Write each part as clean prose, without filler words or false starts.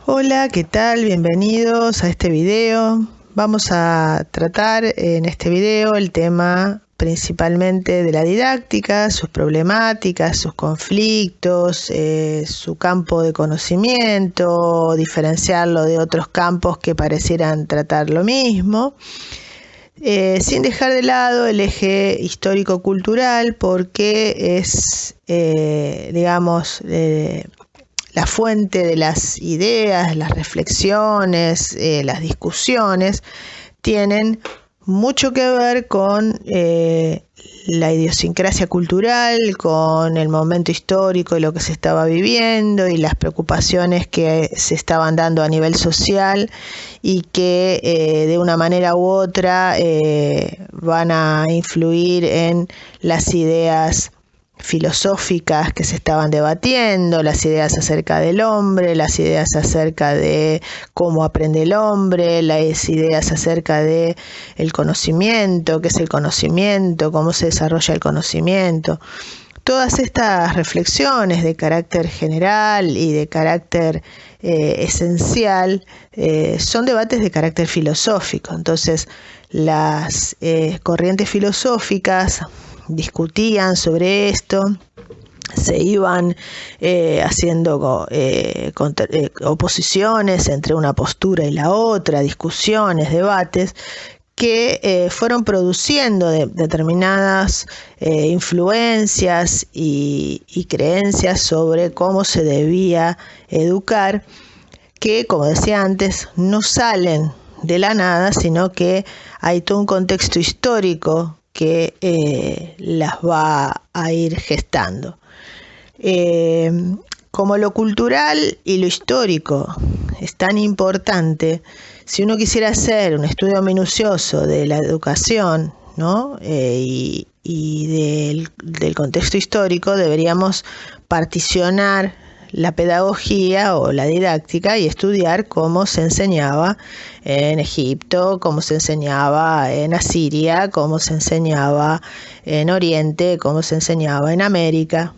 Hola, ¿qué tal? Bienvenidos a este video. Vamos a tratar en este video el tema principalmente de la didáctica, sus problemáticas, sus conflictos, su campo de conocimiento, diferenciarlo de otros campos que parecieran tratar lo mismo. Sin dejar de lado el eje histórico-cultural, porque es, la fuente de las ideas, las reflexiones, las discusiones, tienen mucho que ver con la idiosincrasia cultural, con el momento histórico y lo que se estaba viviendo y las preocupaciones que se estaban dando a nivel social y que de una manera u otra van a influir en las ideas filosóficas que se estaban debatiendo, las ideas acerca del hombre, las ideas acerca de cómo aprende el hombre, las ideas acerca de el conocimiento, qué es el conocimiento, cómo se desarrolla el conocimiento. Todas estas reflexiones de carácter general y de carácter esencial son debates de carácter filosófico. Entonces, las corrientes filosóficas discutían sobre esto, se iban haciendo oposiciones entre una postura y la otra, discusiones, debates, que fueron produciendo determinadas influencias y creencias sobre cómo se debía educar, que, como decía antes, no salen de la nada, sino que hay todo un contexto histórico que las va a ir gestando. Como lo cultural y lo histórico es tan importante, si uno quisiera hacer un estudio minucioso de la educación, ¿no? y del contexto histórico, deberíamos particionar la pedagogía o la didáctica y estudiar cómo se enseñaba en Egipto, cómo se enseñaba en Asiria, cómo se enseñaba en Oriente, cómo se enseñaba en América.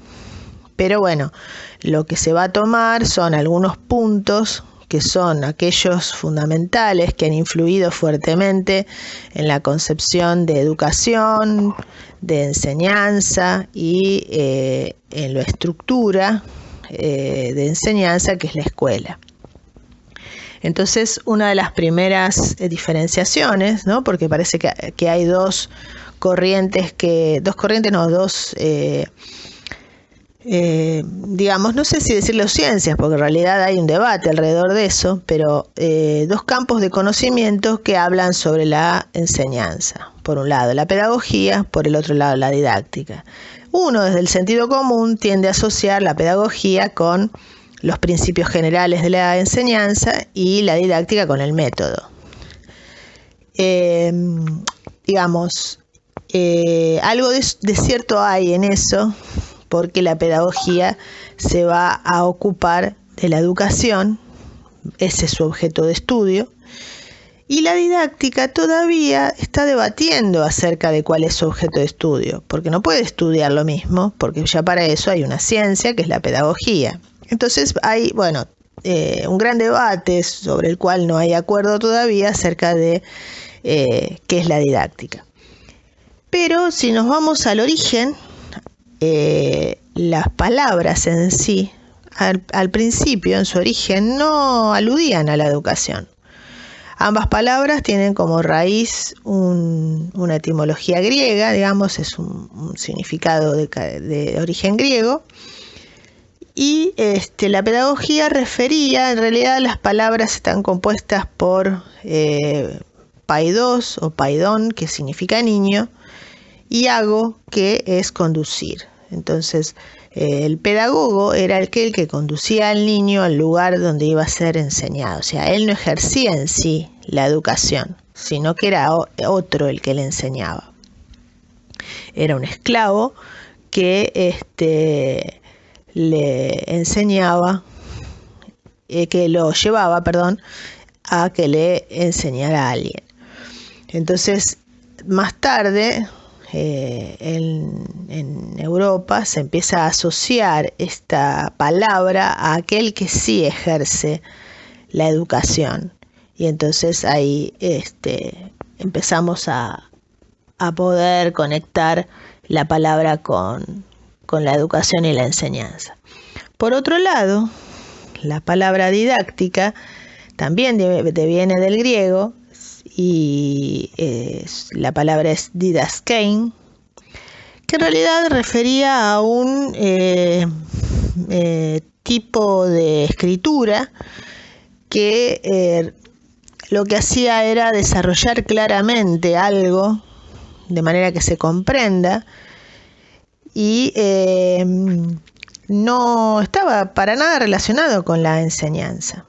Pero bueno, lo que se va a tomar son algunos puntos que son aquellos fundamentales que han influido fuertemente en la concepción de educación, de enseñanza y en la estructura de enseñanza, que es la escuela. Entonces, una de las primeras diferenciaciones, ¿no? Porque parece que hay dos no sé si decirlo ciencias, porque en realidad hay un debate alrededor de eso, pero dos campos de conocimiento que hablan sobre la enseñanza. Por un lado la pedagogía, por el otro lado la didáctica. Uno, desde el sentido común, tiende a asociar la pedagogía con los principios generales de la enseñanza y la didáctica con el método. Algo de cierto hay en eso, porque la pedagogía se va a ocupar de la educación, ese es su objeto de estudio, y la didáctica todavía está debatiendo acerca de cuál es su objeto de estudio, porque no puede estudiar lo mismo, porque ya para eso hay una ciencia que es la pedagogía. Entonces hay, un gran debate sobre el cual no hay acuerdo todavía acerca de qué es la didáctica. Pero si nos vamos al origen, las palabras en sí, al principio, en su origen, no aludían a la educación. Ambas palabras tienen como raíz una etimología griega, es un significado de origen griego, y la pedagogía refería, en realidad las palabras están compuestas por paidos o paidón, que significa niño, y ago, que es conducir. Entonces, el pedagogo era aquel que conducía al niño al lugar donde iba a ser enseñado. O sea, él no ejercía en sí la educación, sino que era otro el que le enseñaba. Era un esclavo que le enseñaba, que lo llevaba, a que le enseñara a alguien. Entonces, más tarde, en Europa se empieza a asociar esta palabra a aquel que sí ejerce la educación. Y entonces ahí empezamos a poder conectar la palabra con la educación y la enseñanza. Por otro lado, la palabra didáctica también viene del griego y la palabra es didaskein, que en realidad refería a un tipo de escritura que lo que hacía era desarrollar claramente algo de manera que se comprenda y no estaba para nada relacionado con la enseñanza.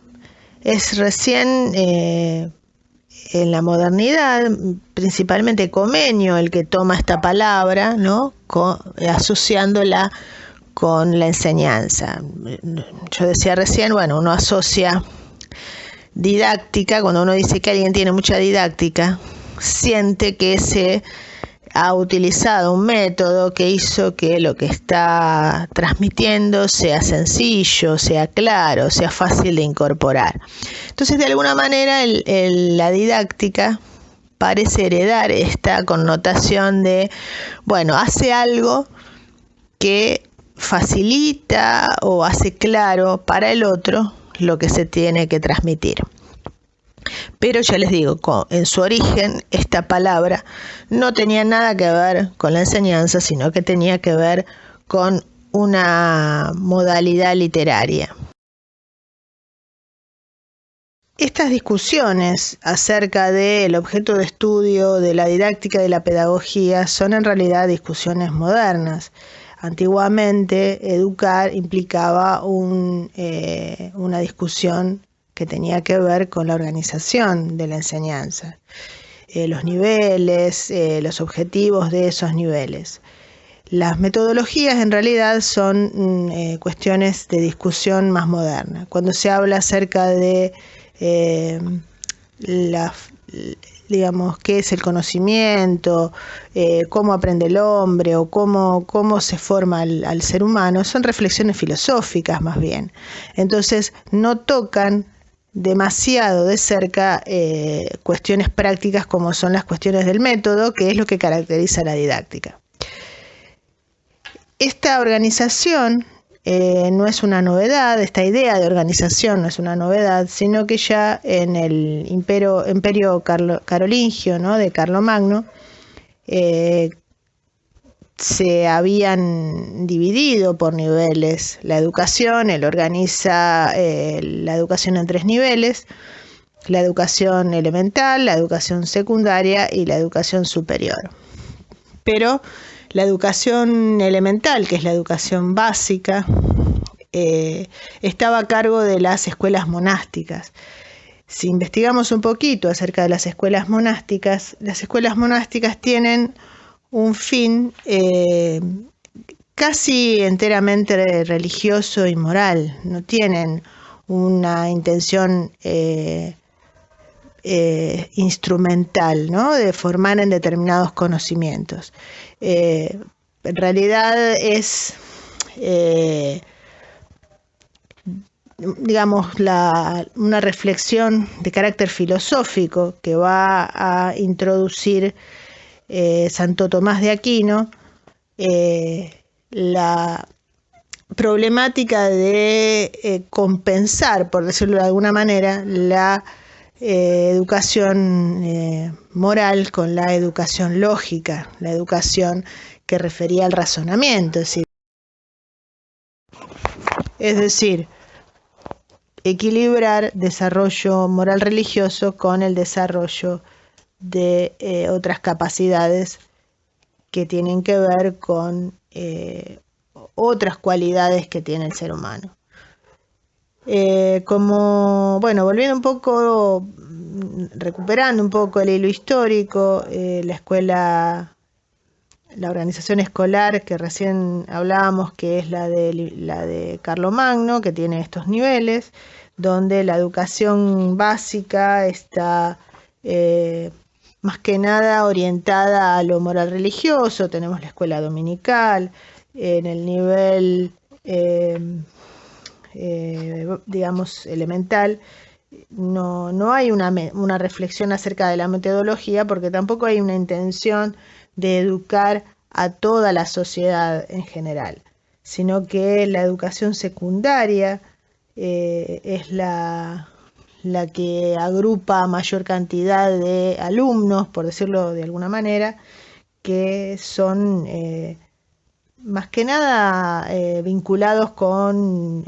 Es recién en la modernidad, principalmente Comenio, el que toma esta palabra, ¿no? Asociándola con la enseñanza. Yo decía recién, bueno, uno asocia didáctica, cuando uno dice que alguien tiene mucha didáctica, siente que se ha utilizado un método que hizo que lo que está transmitiendo sea sencillo, sea claro, sea fácil de incorporar. Entonces, de alguna manera, la didáctica parece heredar esta connotación de, bueno, hace algo que facilita o hace claro para el otro lo que se tiene que transmitir. Pero ya les digo, en su origen esta palabra no tenía nada que ver con la enseñanza, sino que tenía que ver con una modalidad literaria. Estas discusiones acerca del objeto de estudio, de la didáctica y de la pedagogía son en realidad discusiones modernas. Antiguamente, educar implicaba una discusión que tenía que ver con la organización de la enseñanza, los niveles, los objetivos de esos niveles. Las metodologías en realidad son cuestiones de discusión más moderna. Cuando se habla acerca de digamos, qué es el conocimiento, cómo aprende el hombre o cómo se forma al ser humano, son reflexiones filosóficas más bien. Entonces no tocan demasiado de cerca cuestiones prácticas como son las cuestiones del método, que es lo que caracteriza la didáctica. Esta organización no es una novedad, esta idea de organización no es una novedad, sino que ya en el imperio carolingio, ¿no?, de Carlomagno, se habían dividido por niveles la educación. Él organiza la educación en 3 niveles: la educación elemental, la educación secundaria y la educación superior. Pero la educación elemental, que es la educación básica, estaba a cargo de las escuelas monásticas. Si investigamos un poquito acerca de las escuelas monásticas tienen un fin casi enteramente religioso y moral, no tienen una intención instrumental, ¿no?, de formar en determinados conocimientos. En realidad es, digamos, una reflexión de carácter filosófico que va a introducir Santo Tomás de Aquino, la problemática de compensar, por decirlo de alguna manera, la educación moral con la educación lógica, la educación que refería al razonamiento, es decir, equilibrar desarrollo moral religioso con el desarrollo de otras capacidades que tienen que ver con otras cualidades que tiene el ser humano. Volviendo un poco, recuperando un poco el hilo histórico, la organización escolar que recién hablábamos, que es la de Carlomagno, que tiene estos niveles, donde la educación básica está más que nada orientada a lo moral religioso. Tenemos la escuela dominical. En el nivel digamos elemental, no hay una reflexión acerca de la metodología, porque tampoco hay una intención de educar a toda la sociedad en general, sino que la educación secundaria es la que agrupa mayor cantidad de alumnos, por decirlo de alguna manera, que son más que nada vinculados con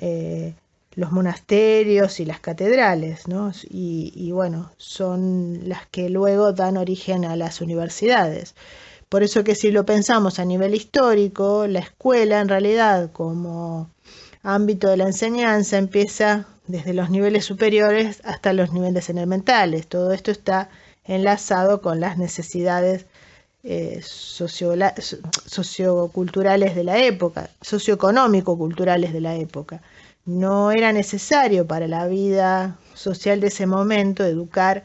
los monasterios y las catedrales, ¿no? Y bueno, son las que luego dan origen a las universidades. Por eso que si lo pensamos a nivel histórico, la escuela en realidad como ámbito de la enseñanza empieza desde los niveles superiores hasta los niveles elementales. Todo esto está enlazado con las necesidades socioculturales de la época, socioeconómico-culturales de la época. No era necesario para la vida social de ese momento educar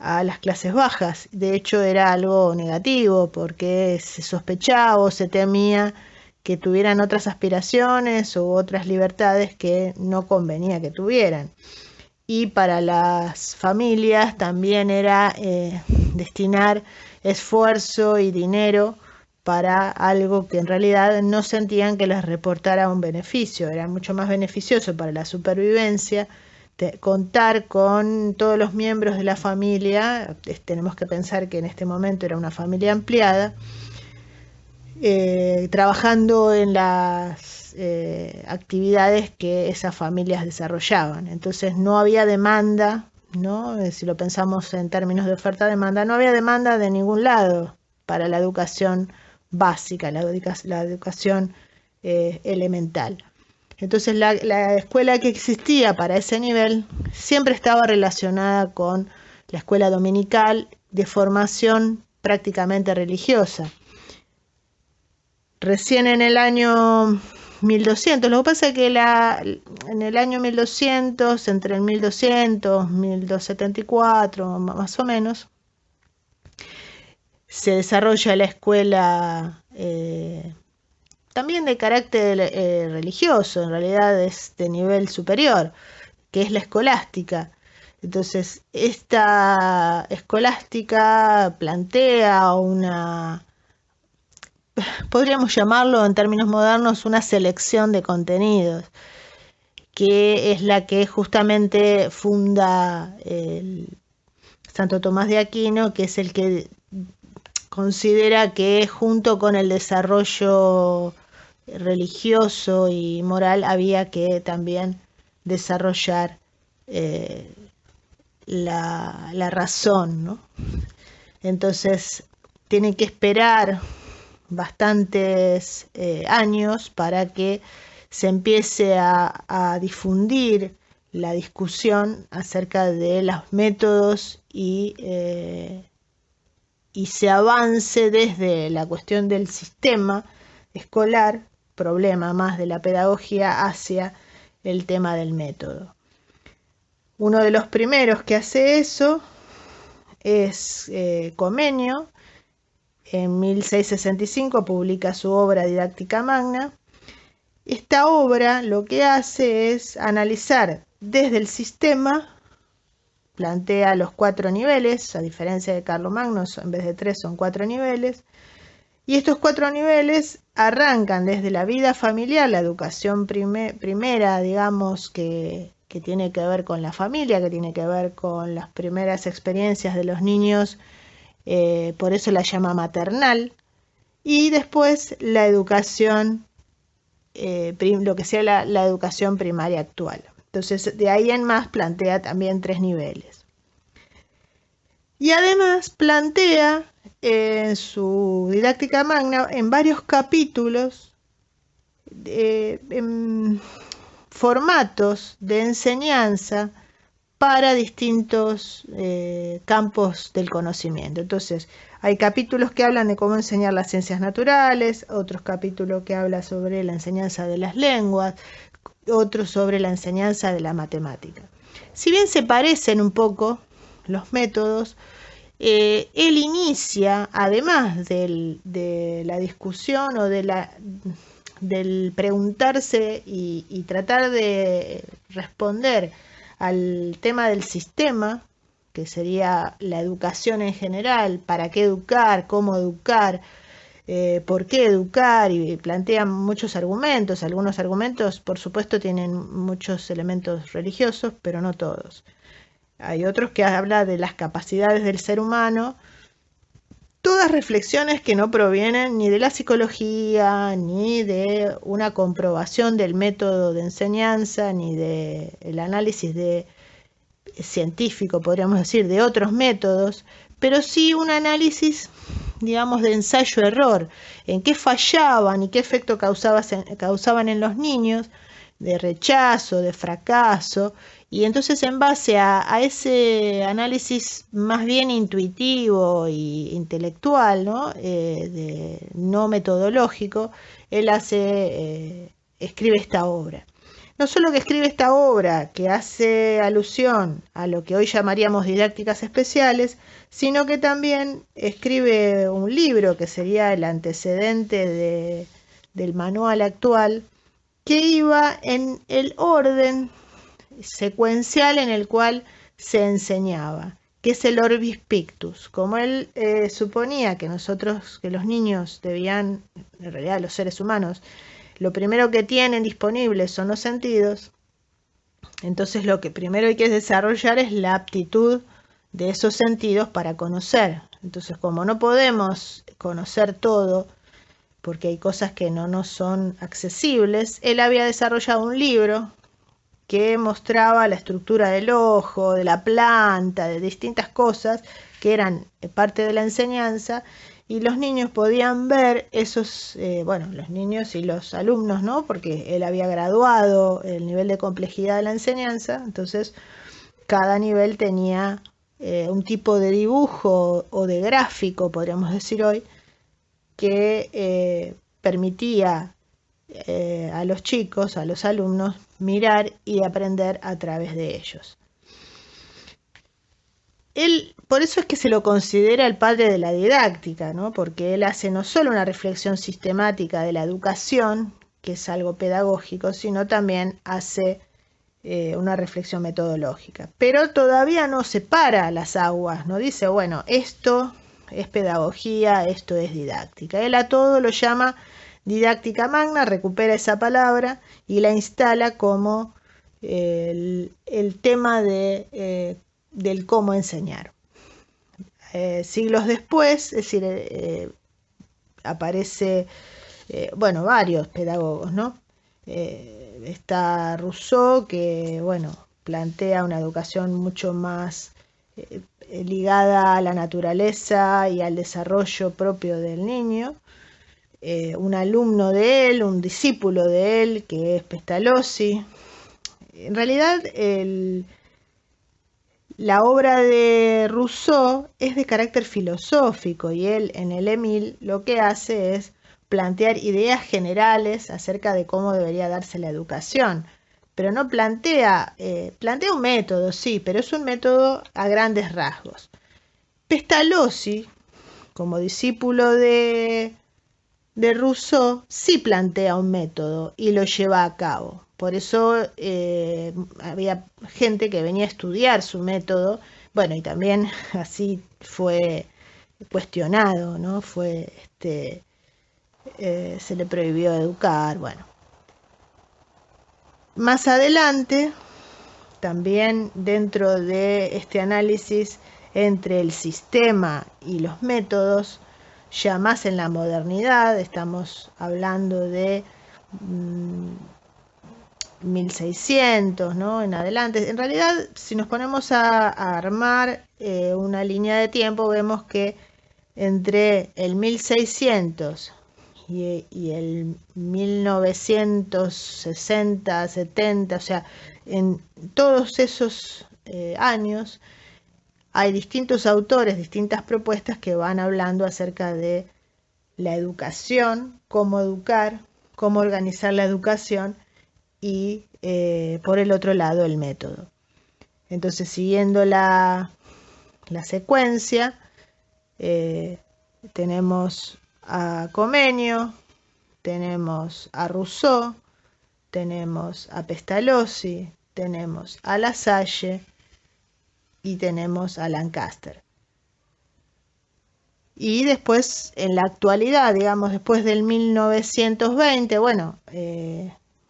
a las clases bajas. De hecho, era algo negativo porque se sospechaba o se temía que tuvieran otras aspiraciones u otras libertades que no convenía que tuvieran. Y para las familias también era destinar esfuerzo y dinero para algo que en realidad no sentían que les reportara un beneficio. Era mucho más beneficioso para la supervivencia contar con todos los miembros de la familia. Tenemos que pensar que en este momento era una familia ampliada, trabajando en las actividades que esas familias desarrollaban. Entonces no había demanda, ¿no? Si lo pensamos en términos de oferta-demanda, no había demanda de ningún lado para la educación básica, la educación elemental. Entonces la escuela que existía para ese nivel siempre estaba relacionada con la escuela dominical de formación prácticamente religiosa. Recién en el año 1200, lo que pasa es que en el año 1200, entre el 1200, 1274 más o menos, se desarrolla la escuela también de carácter religioso, en realidad es de nivel superior, que es la escolástica. Entonces, esta escolástica plantea podríamos llamarlo en términos modernos, una selección de contenidos, que es la que justamente funda el Santo Tomás de Aquino, que es el que considera que junto con el desarrollo religioso y moral había que también desarrollar la razón, ¿no? Entonces tiene que esperar bastantes años para que se empiece a difundir la discusión acerca de los métodos y se avance desde la cuestión del sistema escolar, problema más de la pedagogía, hacia el tema del método. Uno de los primeros que hace eso es Comenio. En 1665 publica su obra Didáctica Magna. Esta obra lo que hace es analizar desde el sistema, plantea los 4 niveles, a diferencia de Carlomagno, en vez de 3 son 4 niveles, y estos 4 niveles arrancan desde la vida familiar, la educación primera, digamos, que tiene que ver con la familia, que tiene que ver con las primeras experiencias de los niños, por eso la llama maternal, y después la educación, lo que sea la educación primaria actual. Entonces, de ahí en más plantea también 3 niveles. Y además plantea en su Didáctica Magna, en varios capítulos, en formatos de enseñanza para distintos campos del conocimiento. Entonces, hay capítulos que hablan de cómo enseñar las ciencias naturales, otros capítulos que hablan sobre la enseñanza de las lenguas, otros sobre la enseñanza de la matemática. Si bien se parecen un poco los métodos, él inicia, además de la discusión o del preguntarse y tratar de responder al tema del sistema, que sería la educación en general, para qué educar, cómo educar, por qué educar, y plantea muchos argumentos. Algunos argumentos, por supuesto, tienen muchos elementos religiosos, pero no todos. Hay otros que hablan de las capacidades del ser humano, todas reflexiones que no provienen ni de la psicología, ni de una comprobación del método de enseñanza, ni del análisis científico, podríamos decir, de otros métodos, pero sí un análisis, digamos, de ensayo-error, en qué fallaban y qué efecto causaban en los niños, de rechazo, de fracaso, y entonces en base a ese análisis más bien intuitivo e intelectual, ¿no? No metodológico, él escribe esta obra. No solo que escribe esta obra, que hace alusión a lo que hoy llamaríamos didácticas especiales, sino que también escribe un libro que sería el antecedente del manual actual, que iba en el orden secuencial en el cual se enseñaba, que es el Orbis Pictus. Como él suponía que que los niños debían, en realidad los seres humanos, lo primero que tienen disponibles son los sentidos, entonces lo que primero hay que desarrollar es la aptitud de esos sentidos para conocer. Entonces, como no podemos conocer todo, porque hay cosas que no nos son accesibles, él había desarrollado un libro que mostraba la estructura del ojo, de la planta, de distintas cosas que eran parte de la enseñanza, y los niños podían ver esos, los niños y los alumnos, ¿no? Porque él había graduado el nivel de complejidad de la enseñanza, entonces cada nivel tenía un tipo de dibujo o de gráfico, podríamos decir hoy, que permitía a los chicos, a los alumnos, mirar y aprender a través de ellos. Él, por eso es que se lo considera el padre de la didáctica, ¿no? Porque él hace no solo una reflexión sistemática de la educación, que es algo pedagógico, sino también hace una reflexión metodológica. Pero todavía no separa las aguas, no dice, bueno, esto es pedagogía, esto es didáctica. Él a todo lo llama didáctica magna, recupera esa palabra y la instala como el tema del cómo enseñar. Siglos después, es decir, aparece, varios pedagogos, ¿no? Está Rousseau, que, plantea una educación mucho más ligada a la naturaleza y al desarrollo propio del niño. Un alumno de él, un discípulo de él, que es Pestalozzi. En realidad, la obra de Rousseau es de carácter filosófico y él en el Emile lo que hace es plantear ideas generales acerca de cómo debería darse la educación, pero no plantea un método, sí, pero es un método a grandes rasgos. Pestalozzi, como discípulo de Rousseau, sí plantea un método y lo lleva a cabo. Por eso había gente que venía a estudiar su método, y también así fue cuestionado, ¿no? Se le prohibió educar, Más adelante, también dentro de este análisis entre el sistema y los métodos, ya más en la modernidad, estamos hablando de 1600, ¿no? En adelante. En realidad, si nos ponemos a armar una línea de tiempo, vemos que entre el 1600 y el 1960, 70, o sea, en todos esos años hay distintos autores, distintas propuestas que van hablando acerca de la educación, cómo educar, cómo organizar la educación y por el otro lado el método. Entonces, siguiendo la secuencia, tenemos a Comenio, tenemos a Rousseau, tenemos a Pestalozzi, tenemos a La Salle y tenemos a Lancaster. Y después, en la actualidad, digamos, después del 1920, bueno,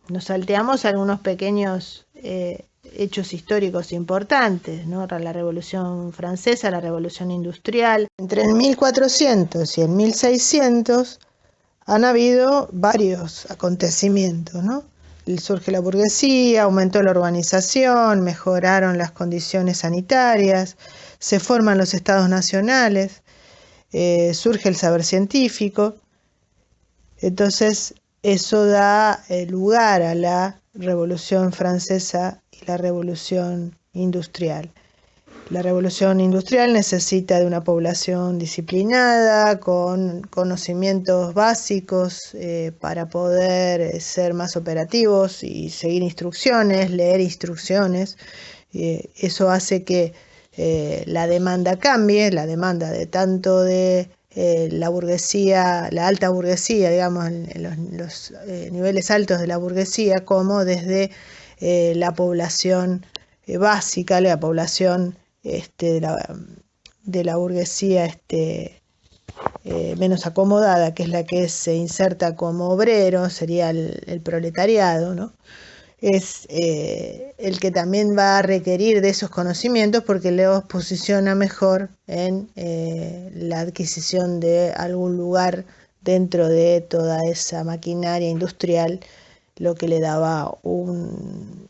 nos salteamos algunos pequeños hechos históricos importantes, ¿no? La Revolución Francesa, la Revolución Industrial. Entre el 1400 y el 1600 han habido varios acontecimientos, ¿no? Surge la burguesía, aumentó la urbanización, mejoraron las condiciones sanitarias, se forman los estados nacionales, surge el saber científico. Entonces eso da lugar a la Revolución Francesa y la Revolución Industrial. La Revolución Industrial necesita de una población disciplinada, con conocimientos básicos para poder ser más operativos y seguir instrucciones, leer instrucciones. Eso hace que la demanda cambie, la demanda de tanto de la burguesía, la alta burguesía, digamos, en los niveles altos de la burguesía, como desde la población básica, la población de la burguesía menos acomodada, que es la que se inserta como obrero, sería el proletariado, ¿no? Es el que también va a requerir de esos conocimientos porque los posiciona mejor en la adquisición de algún lugar dentro de toda esa maquinaria industrial, lo que le daba un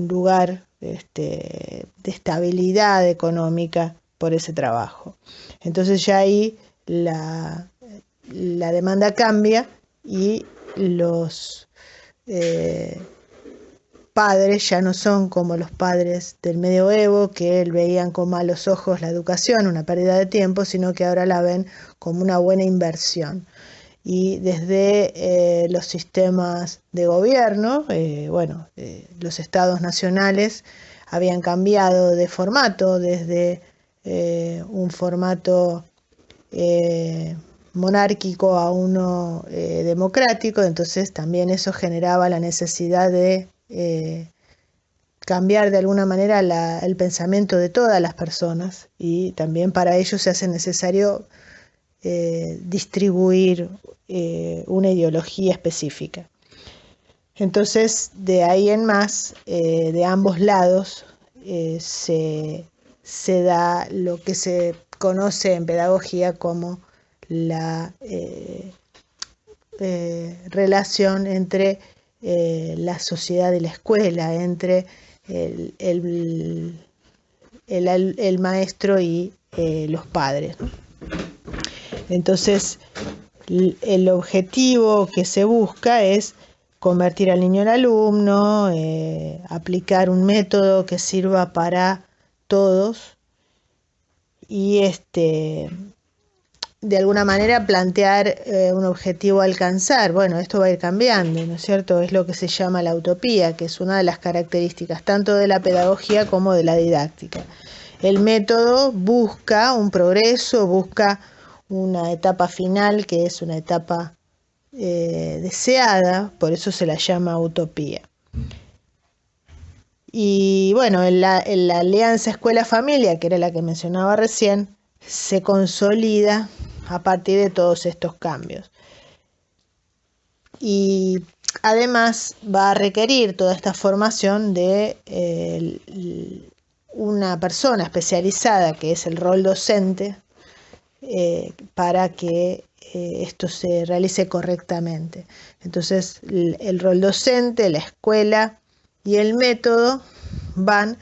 lugar de estabilidad económica por ese trabajo. Entonces ya ahí la demanda cambia y los padres ya no son como los padres del medioevo, que veían con malos ojos la educación, una pérdida de tiempo, sino que ahora la ven como una buena inversión. Y desde los sistemas de gobierno, los estados nacionales habían cambiado de formato, desde un formato monárquico a uno democrático. Entonces también eso generaba la necesidad de cambiar de alguna manera el pensamiento de todas las personas, y también para ello se hace necesario distribuir una ideología específica. Entonces, de ahí en más, de ambos lados, se da lo que se conoce en pedagogía como la relación entre la sociedad y la escuela, entre el maestro y los padres, ¿no? Entonces, el objetivo que se busca es convertir al niño en alumno, aplicar un método que sirva para todos y de alguna manera plantear un objetivo a alcanzar. Bueno, esto va a ir cambiando, ¿no es cierto? Es lo que se llama la utopía, que es una de las características tanto de la pedagogía como de la didáctica. El método busca un progreso, busca una etapa final que es una etapa deseada, por eso se la llama utopía. Y bueno, en la alianza escuela-familia, que era la que mencionaba recién, se consolida a partir de todos estos cambios. Y además va a requerir toda esta formación de una persona especializada, que es el rol docente, para que esto se realice correctamente. Entonces, el rol docente, la escuela y el método van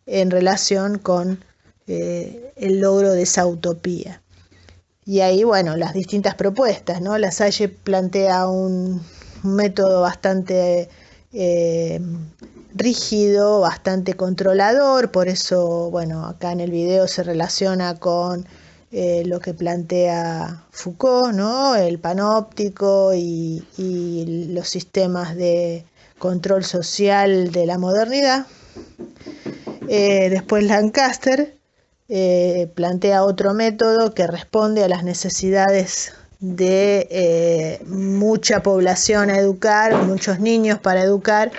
en relación con el logro de esa utopía. Y ahí, bueno, las distintas propuestas, ¿no? La Salle plantea un método bastante rígido, bastante controlador, por eso, bueno, acá en el video se relaciona con lo que plantea Foucault, ¿no? El panóptico y los sistemas de control social de la modernidad. Después Lancaster plantea otro método que responde a las necesidades de mucha población a educar, muchos niños para educar,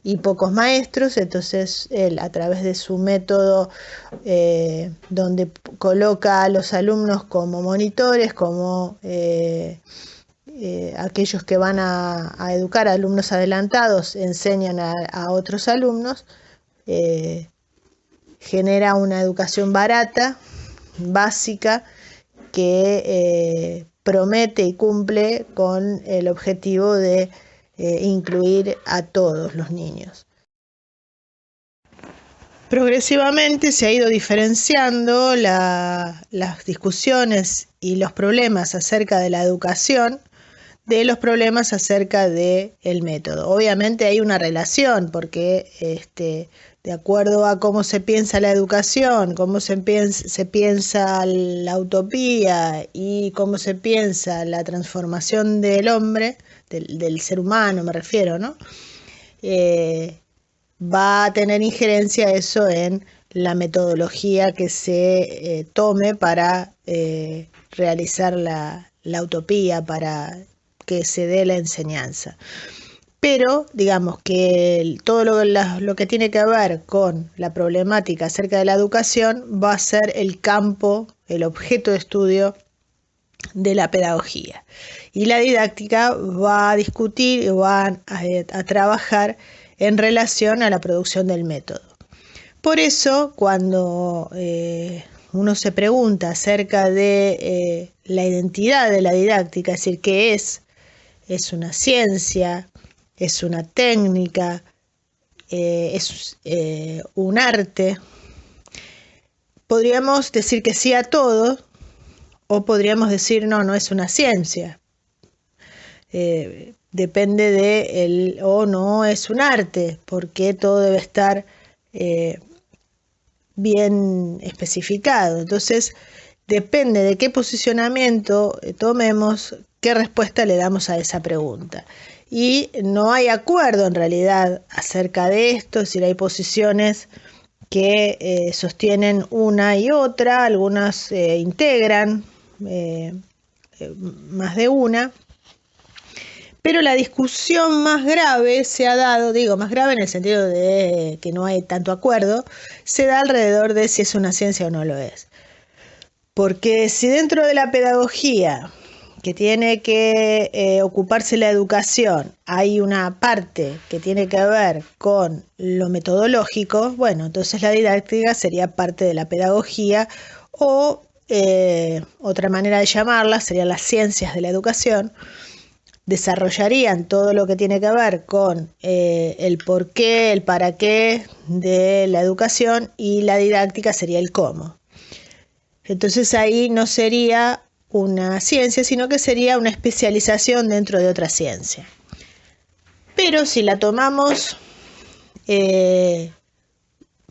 y pocos maestros. Entonces él, a través de su método, donde coloca a los alumnos como monitores, como aquellos que van a educar a alumnos adelantados, enseñan a otros alumnos, genera una educación barata, básica, que promete y cumple con el objetivo de incluir a todos los niños. Progresivamente se ha ido diferenciando las discusiones y los problemas acerca de la educación de los problemas acerca del método. Obviamente hay una relación, porque de acuerdo a cómo se piensa la educación, cómo se piensa la utopía y cómo se piensa la transformación del hombre, del ser humano me refiero, ¿no? Va a tener injerencia eso en la metodología que se tome para realizar la utopía, para que se dé la enseñanza. Pero digamos que todo lo que tiene que ver con la problemática acerca de la educación va a ser el campo, el objeto de estudio de la pedagogía. Y la didáctica va a discutir, va a trabajar en relación a la producción del método. Por eso, cuando uno se pregunta acerca de la identidad de la didáctica, es decir, ¿qué es? ¿Es una ciencia? ¿Es una técnica? ¿Es un arte? Podríamos decir que sí a todo, o podríamos decir no es una ciencia. Depende de o no es un arte, porque todo debe estar bien especificado. Entonces, depende de qué posicionamiento tomemos, qué respuesta le damos a esa pregunta. Y no hay acuerdo en realidad acerca de esto, es decir, hay posiciones que sostienen una y otra, algunas integran más de una, pero la discusión más grave se ha dado, digo más grave en el sentido de que no hay tanto acuerdo, se da alrededor de si es una ciencia o no lo es. Porque si dentro de la pedagogía que tiene que ocuparse la educación, hay una parte que tiene que ver con lo metodológico, bueno, entonces la didáctica sería parte de la pedagogía, o otra manera de llamarla serían las ciencias de la educación. Desarrollarían todo lo que tiene que ver con el porqué, el para qué de la educación, y la didáctica sería el cómo. Entonces ahí no sería una ciencia, sino que sería una especialización dentro de otra ciencia. Pero si la tomamos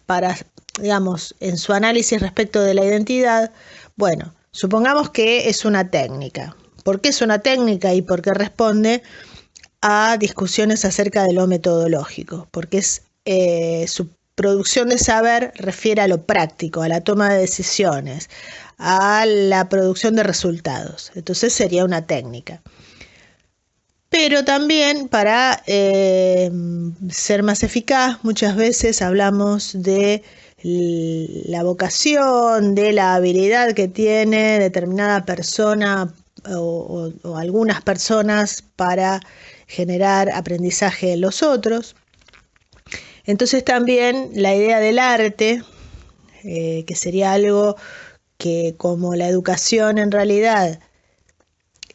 para, digamos, en su análisis respecto de la identidad, bueno, supongamos que es una técnica. ¿Por qué es una técnica? Y porque responde a discusiones acerca de lo metodológico, porque su producción de saber refiere a lo práctico, a la toma de decisiones, a la producción de resultados. Entonces sería una técnica. Pero también, para ser más eficaz, muchas veces hablamos de la vocación, de la habilidad que tiene determinada persona o algunas personas para generar aprendizaje en los otros. Entonces también la idea del arte, que sería algo que, como la educación en realidad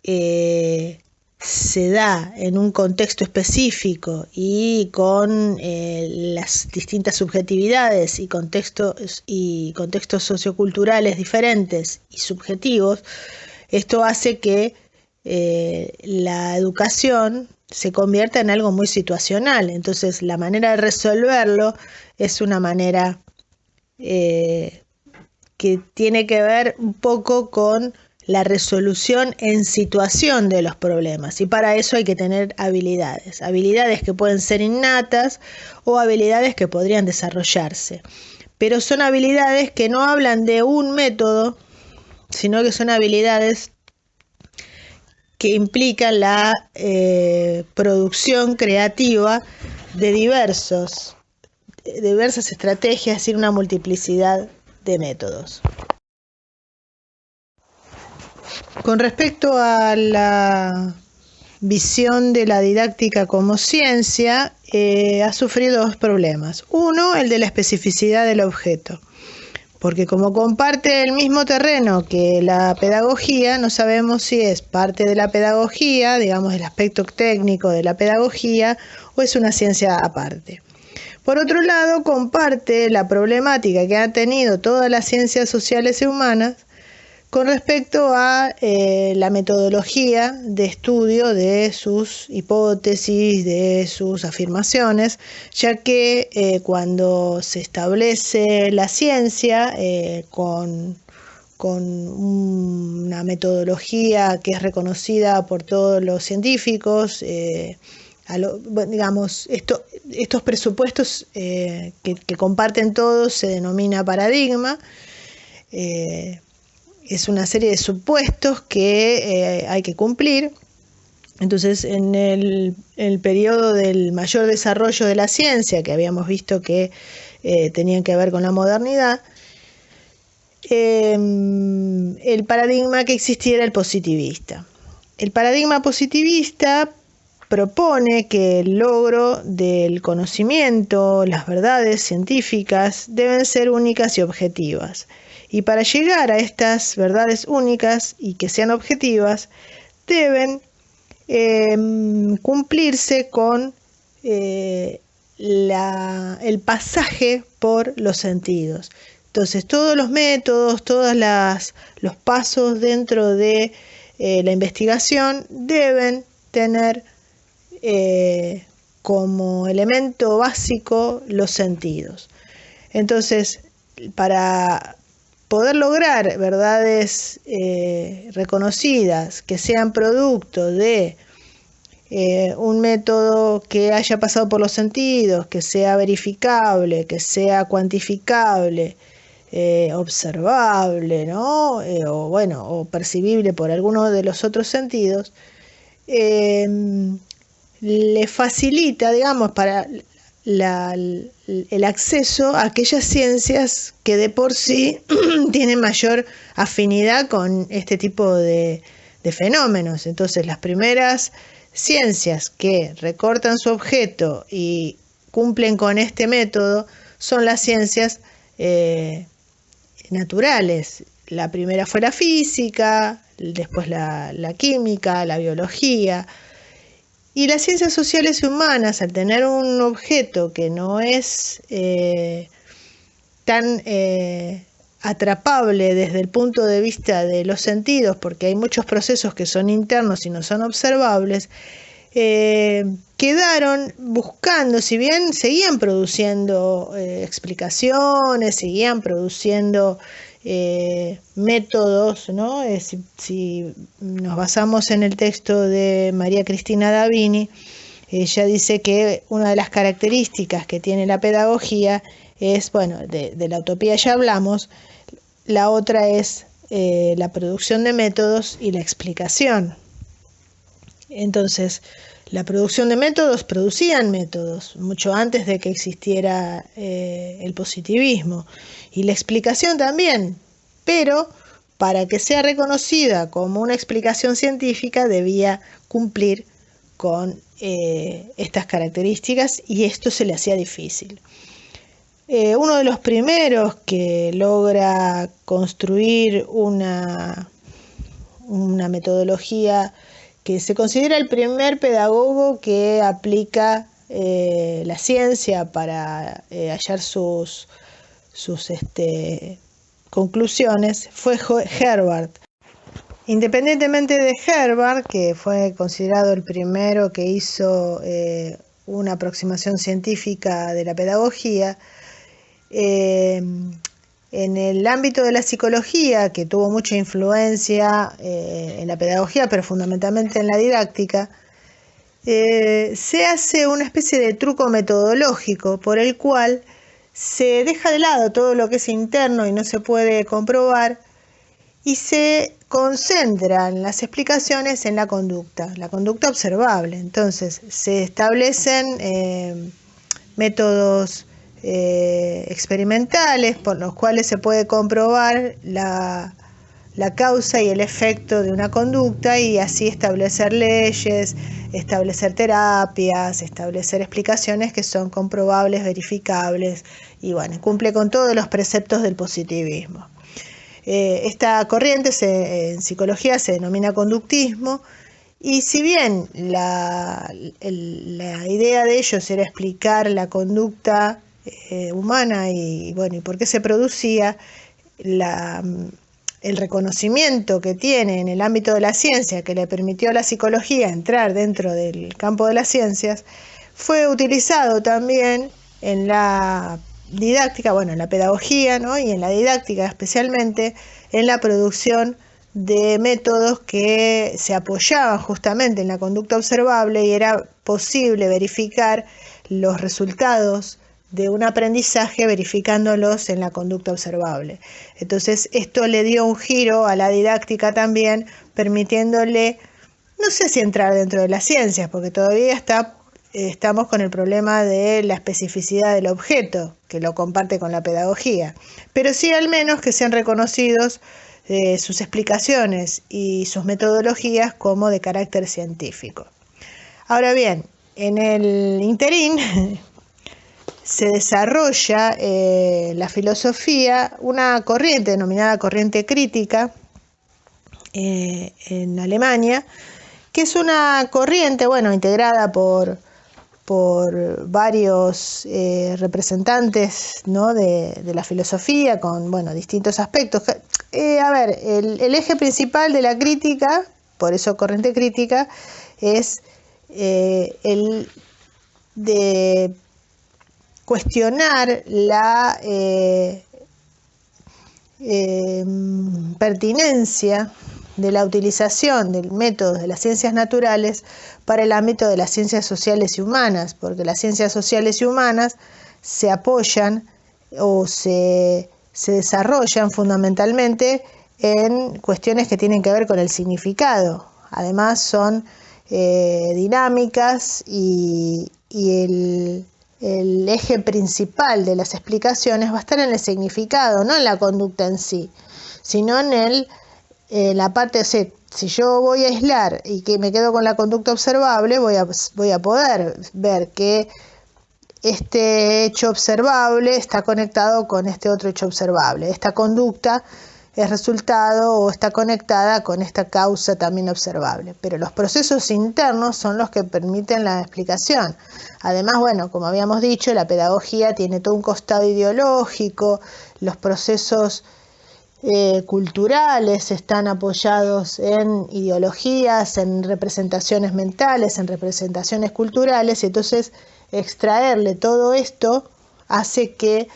se da en un contexto específico y con las distintas subjetividades y contextos socioculturales diferentes y subjetivos, esto hace que la educación se convierta en algo muy situacional. Entonces la manera de resolverlo es una manera que tiene que ver un poco con la resolución en situación de los problemas, y para eso hay que tener habilidades que pueden ser innatas o habilidades que podrían desarrollarse, pero son habilidades que no hablan de un método, sino que son habilidades que implican la producción creativa de diversas estrategias, es decir, una multiplicidad de métodos. Con respecto a la visión de la didáctica como ciencia, ha sufrido dos problemas. Uno, el de la especificidad del objeto, porque como comparte el mismo terreno que la pedagogía, no sabemos si es parte de la pedagogía, digamos el aspecto técnico de la pedagogía, o es una ciencia aparte. Por otro lado, comparte la problemática que han tenido todas las ciencias sociales y humanas con respecto a la metodología de estudio de sus hipótesis, de sus afirmaciones, ya que cuando se establece la ciencia con una metodología que es reconocida por todos los científicos, digamos, estos presupuestos que comparten todos se denomina paradigma. Es una serie de supuestos que hay que cumplir. Entonces, en el periodo del mayor desarrollo de la ciencia, que habíamos visto que tenían que ver con la modernidad, el paradigma que existía era el positivista. El paradigma positivista propone que el logro del conocimiento, las verdades científicas, deben ser únicas y objetivas. Y para llegar a estas verdades únicas y que sean objetivas, deben cumplirse con el pasaje por los sentidos. Entonces, todos los métodos, todos los pasos dentro de la investigación deben tener como elemento básico los sentidos. Entonces, para poder lograr verdades reconocidas que sean producto de un método que haya pasado por los sentidos, que sea verificable, que sea cuantificable, observable, ¿no? O percibible por alguno de los otros sentidos, le facilita, digamos, para el acceso a aquellas ciencias que de por sí tienen mayor afinidad con este tipo de fenómenos. Entonces, las primeras ciencias que recortan su objeto y cumplen con este método son las ciencias naturales. La primera fue la física, después la química, la biología. Y las ciencias sociales y humanas, al tener un objeto que no es tan atrapable desde el punto de vista de los sentidos, porque hay muchos procesos que son internos y no son observables, quedaron buscando, si bien seguían produciendo explicaciones, seguían produciendo métodos, ¿no? Si nos basamos en el texto de María Cristina Davini, ella dice que una de las características que tiene la pedagogía es, bueno, de la utopía ya hablamos, la otra es la producción de métodos y la explicación. Entonces, la producción de métodos producían métodos mucho antes de que existiera el positivismo, y la explicación también, pero para que sea reconocida como una explicación científica debía cumplir con estas características, y esto se le hacía difícil. Uno de los primeros que logra construir una metodología que se considera el primer pedagogo que aplica la ciencia para hallar sus conclusiones, fue Herbart. Independientemente de Herbart, que fue considerado el primero que hizo una aproximación científica de la pedagogía, en el ámbito de la psicología, que tuvo mucha influencia en la pedagogía, pero fundamentalmente en la didáctica, se hace una especie de truco metodológico por el cual se deja de lado todo lo que es interno y no se puede comprobar, y se concentran las explicaciones en la conducta observable. Entonces se establecen métodos experimentales por los cuales se puede comprobar la causa y el efecto de una conducta y así establecer leyes, establecer terapias, establecer explicaciones que son comprobables, verificables y bueno, cumple con todos los preceptos del positivismo. Esta corriente en psicología se denomina conductismo y si bien la idea de ellos era explicar la conducta humana y bueno, y por qué se producía, el reconocimiento que tiene en el ámbito de la ciencia que le permitió a la psicología entrar dentro del campo de las ciencias, fue utilizado también en la didáctica, bueno, en la pedagogía, ¿no? Y en la didáctica especialmente en la producción de métodos que se apoyaban justamente en la conducta observable y era posible verificar los resultados de un aprendizaje verificándolos en la conducta observable. Entonces esto le dio un giro a la didáctica también, permitiéndole, no sé si entrar dentro de las ciencias, porque todavía estamos con el problema de la especificidad del objeto, que lo comparte con la pedagogía, pero sí al menos que sean reconocidos sus explicaciones y sus metodologías como de carácter científico. Ahora bien, en el interín se desarrolla la filosofía, una corriente denominada corriente crítica en Alemania, que es una corriente, bueno, integrada por varios representantes, ¿no? de la filosofía con, bueno, distintos aspectos. El eje principal de la crítica, por eso corriente crítica, es el de cuestionar la pertinencia de la utilización del método de las ciencias naturales para el ámbito de las ciencias sociales y humanas, porque las ciencias sociales y humanas se apoyan o se desarrollan fundamentalmente en cuestiones que tienen que ver con el significado. Además son dinámicas y el eje principal de las explicaciones va a estar en el significado, no en la conducta en sí, sino en la parte, si yo voy a aislar y que me quedo con la conducta observable, voy a poder ver que este hecho observable está conectado con este otro hecho observable. Esta conducta es resultado o está conectada con esta causa también observable. Pero los procesos internos son los que permiten la explicación. Además, bueno, como habíamos dicho, la pedagogía tiene todo un costado ideológico, los procesos culturales están apoyados en ideologías, en representaciones mentales, en representaciones culturales, y entonces extraerle todo esto hace que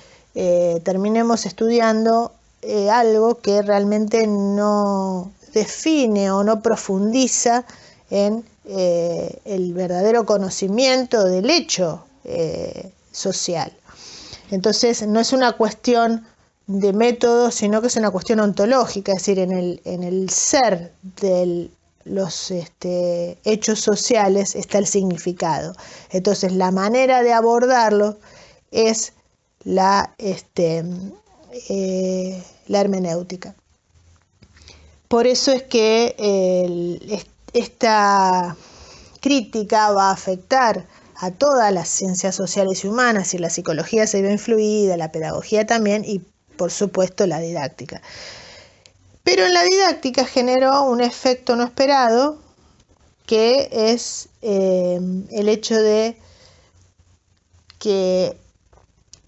terminemos estudiando algo que realmente no define o no profundiza en el verdadero conocimiento del hecho social. Entonces no es una cuestión de método, sino que es una cuestión ontológica, es decir, en el ser de los hechos sociales está el significado. Entonces la manera de abordarlo es la hermenéutica. Por eso es que esta crítica va a afectar a todas las ciencias sociales y humanas, y la psicología se ve influida, la pedagogía también, y por supuesto la didáctica. Pero en la didáctica generó un efecto no esperado, que es el hecho de que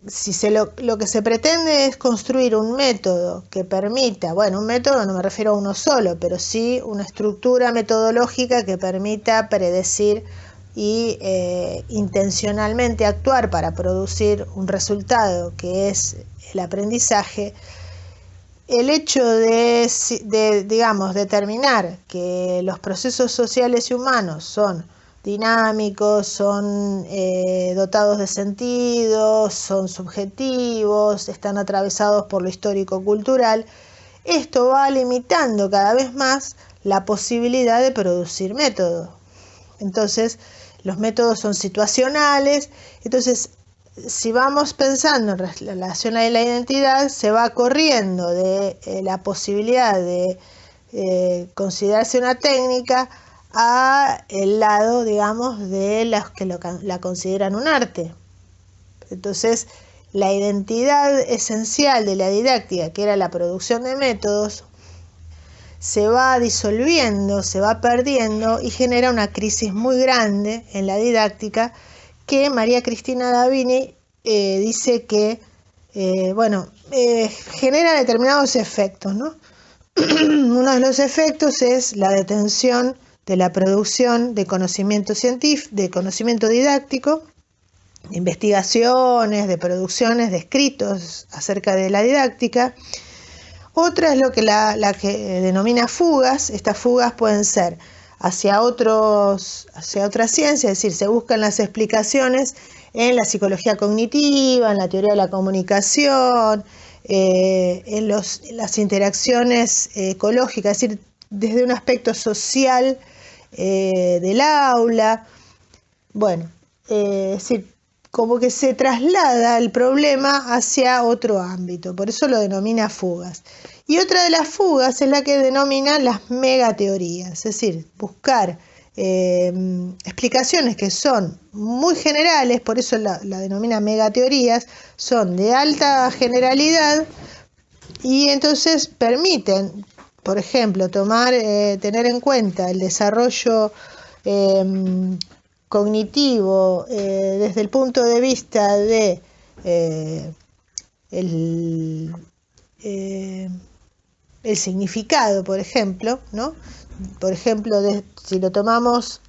si lo que se pretende es construir un método que permita, bueno, un método no me refiero a uno solo, pero sí una estructura metodológica que permita predecir y intencionalmente actuar para producir un resultado que es el aprendizaje. El hecho de digamos, determinar que los procesos sociales y humanos son dinámicos, son dotados de sentido, son subjetivos, están atravesados por lo histórico-cultural, Esto va limitando cada vez más la posibilidad de producir métodos. Entonces, los métodos son situacionales. Entonces, si vamos pensando en relación a la identidad, se va corriendo de la posibilidad de considerarse una técnica a el lado, digamos, de los que la consideran un arte. Entonces, la identidad esencial de la didáctica, que era la producción de métodos, se va disolviendo, se va perdiendo y genera una crisis muy grande en la didáctica que María Cristina Davini dice que genera determinados efectos, ¿no? Uno de los efectos es la detención de la producción de conocimiento científico, de conocimiento didáctico, de investigaciones, de producciones, de escritos acerca de la didáctica. Otra es lo que la que denomina fugas. Estas fugas pueden ser hacia otra ciencia, es decir, se buscan las explicaciones en la psicología cognitiva, en la teoría de la comunicación, en las interacciones ecológicas, es decir, desde un aspecto social del aula. Bueno, es decir, como que se traslada el problema hacia otro ámbito, por eso lo denomina fugas. Y otra de las fugas es la que denomina las megateorías, es decir, buscar explicaciones que son muy generales, por eso la denomina megateorías, son de alta generalidad y entonces permiten, por ejemplo, tener en cuenta el desarrollo cognitivo desde el punto de vista de el significado, por ejemplo, ¿no? Por ejemplo, si lo tomamos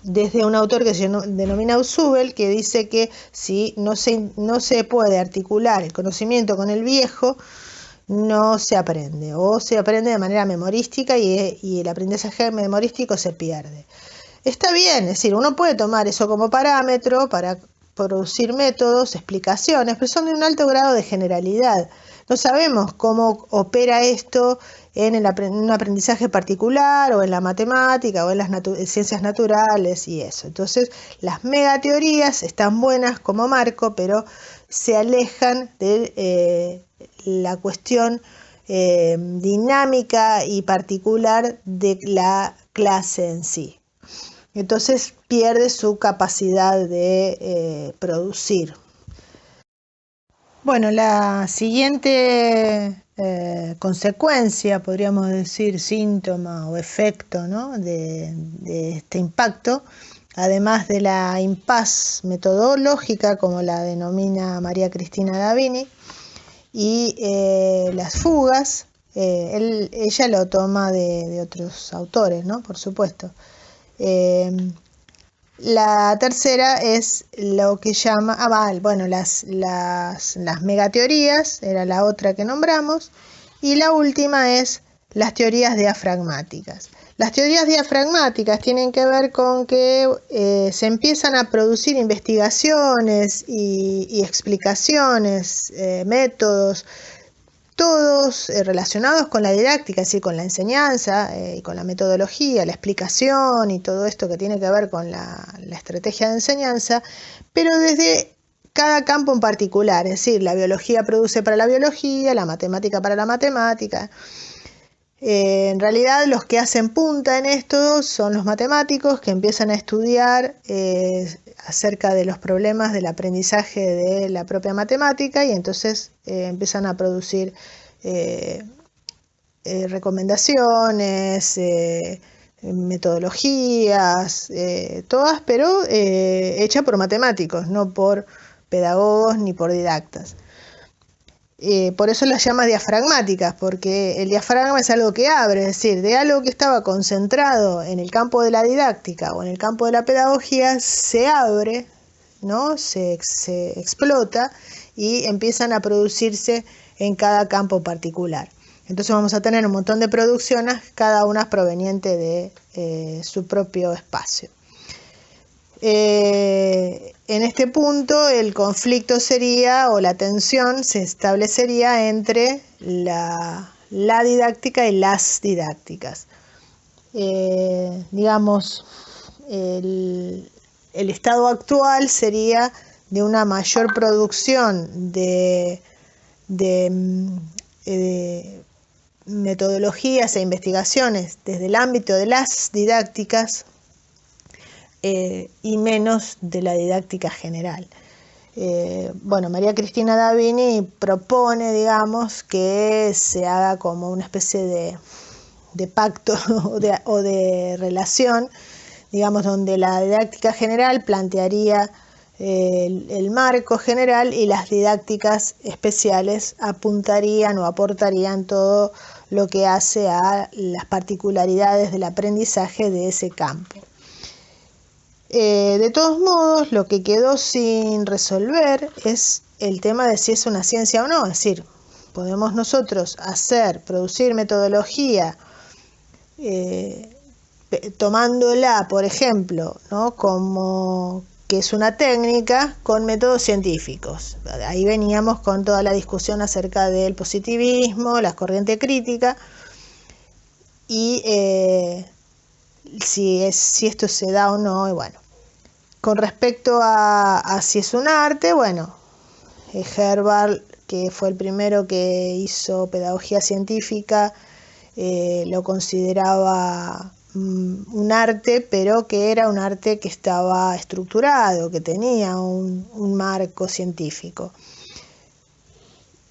desde un autor que se denomina Ausubel, que dice que si no se puede articular el conocimiento con el viejo, no se aprende, o se aprende de manera memorística y el aprendizaje memorístico se pierde. Está bien, es decir, uno puede tomar eso como parámetro para producir métodos, explicaciones, pero son de un alto grado de generalidad. No sabemos cómo opera esto en un aprendizaje particular o en la matemática o en las ciencias naturales y eso. Entonces, las megateorías están buenas como marco, pero se alejan de la cuestión dinámica y particular de la clase en sí. Entonces pierde su capacidad de producir. Bueno, la siguiente consecuencia, podríamos decir, síntoma o efecto, ¿no? de este impacto, además de la impas metodológica, como la denomina María Cristina Davini, y las fugas, ella lo toma de otros autores, ¿no? Por supuesto. La tercera es lo que llama, las megateorías, era la otra que nombramos, y la última es las teorías diafragmáticas. Las teorías diafragmáticas tienen que ver con que se empiezan a producir investigaciones y explicaciones, métodos, todos relacionados con la didáctica, es decir, con la enseñanza y con la metodología, la explicación y todo esto que tiene que ver con la estrategia de enseñanza, pero desde cada campo en particular, es decir, la biología produce para la biología, la matemática para la matemática. En realidad los que hacen punta en esto son los matemáticos que empiezan a estudiar acerca de los problemas del aprendizaje de la propia matemática y entonces empiezan a producir recomendaciones, metodologías, todas, pero hechas por matemáticos, no por pedagogos ni por didactas. Por eso las llama diafragmáticas, porque el diafragma es algo que abre, es decir, de algo que estaba concentrado en el campo de la didáctica o en el campo de la pedagogía, se abre, ¿no? Se explota y empiezan a producirse en cada campo particular. Entonces vamos a tener un montón de producciones, cada una proveniente de su propio espacio. En este punto el conflicto sería, o la tensión se establecería entre la la didáctica y las didácticas. Digamos, el estado actual sería de una mayor producción de metodologías e investigaciones desde el ámbito de las didácticas y menos de la didáctica general. Bueno, María Cristina Davini propone, digamos, que se haga como una especie de pacto o de relación, digamos, donde la didáctica general plantearía el marco general y las didácticas especiales apuntarían o aportarían todo lo que hace a las particularidades del aprendizaje de ese campo. De todos modos, lo que quedó sin resolver es el tema de si es una ciencia o no. Es decir, podemos nosotros producir metodología tomándola, por ejemplo, ¿no?, como que es una técnica con métodos científicos. Ahí veníamos con toda la discusión acerca del positivismo, la corriente crítica, y si esto se da o no. Y bueno, con respecto a si es un arte, bueno, Herbart, que fue el primero que hizo pedagogía científica, lo consideraba un arte, pero que era un arte que estaba estructurado, que tenía un marco científico.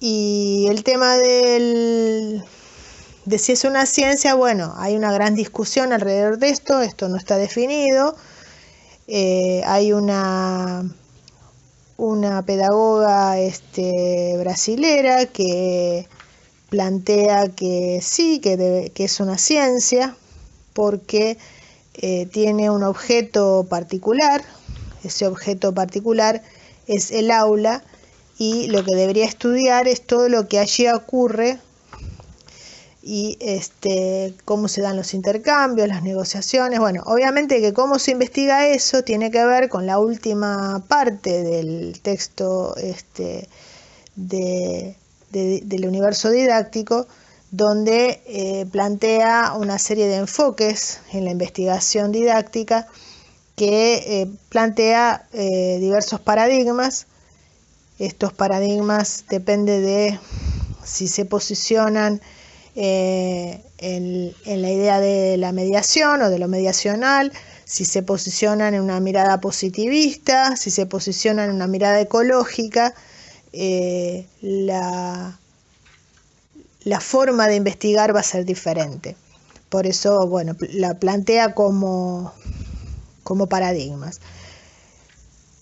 Y el tema de si es una ciencia, bueno, hay una gran discusión alrededor de esto no está definido. Hay una pedagoga brasilera que plantea que sí, que es una ciencia, porque tiene un objeto particular. Ese objeto particular es el aula, y lo que debería estudiar es todo lo que allí ocurre y cómo se dan los intercambios, las negociaciones. Bueno, obviamente que cómo se investiga eso tiene que ver con la última parte del texto del universo didáctico, donde plantea una serie de enfoques en la investigación didáctica que plantea diversos paradigmas. Estos paradigmas dependen de si se posicionan en la idea de la mediación o de lo mediacional, si se posicionan en una mirada positivista, si se posicionan en una mirada ecológica. La forma de investigar va a ser diferente. Por eso, bueno, la plantea como paradigmas.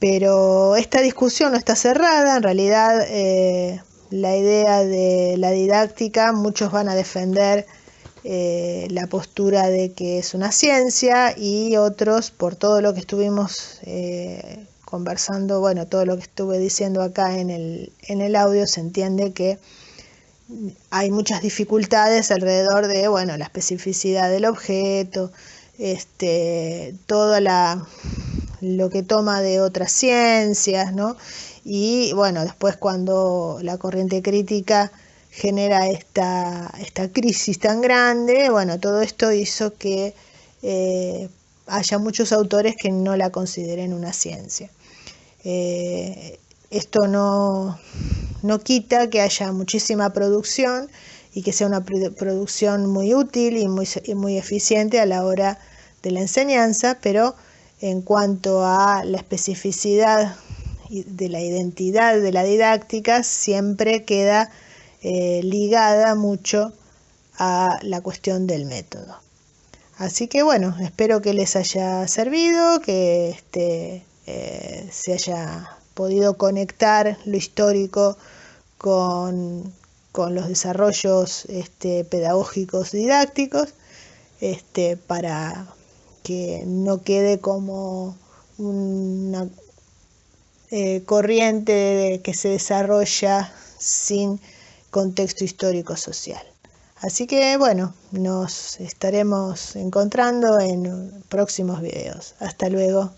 Pero esta discusión no está cerrada. En realidad, la idea de la didáctica, muchos van a defender la postura de que es una ciencia, y otros, por todo lo que estuvimos conversando, bueno, todo lo que estuve diciendo acá en el audio, se entiende que hay muchas dificultades alrededor de, bueno, la especificidad del objeto, todo lo que toma de otras ciencias, ¿no? Y bueno, después cuando la corriente crítica genera esta crisis tan grande, bueno, todo esto hizo que haya muchos autores que no la consideren una ciencia. Esto no quita que haya muchísima producción y que sea una producción muy útil y muy eficiente a la hora de la enseñanza, pero en cuanto a la especificidad de la identidad de la didáctica, siempre queda ligada mucho a la cuestión del método. Así que bueno, espero que les haya servido, que se haya podido conectar lo histórico con los desarrollos pedagógicos didácticos, para que no quede como una corriente que se desarrolla sin contexto histórico social. Así que bueno, nos estaremos encontrando en próximos videos. Hasta luego.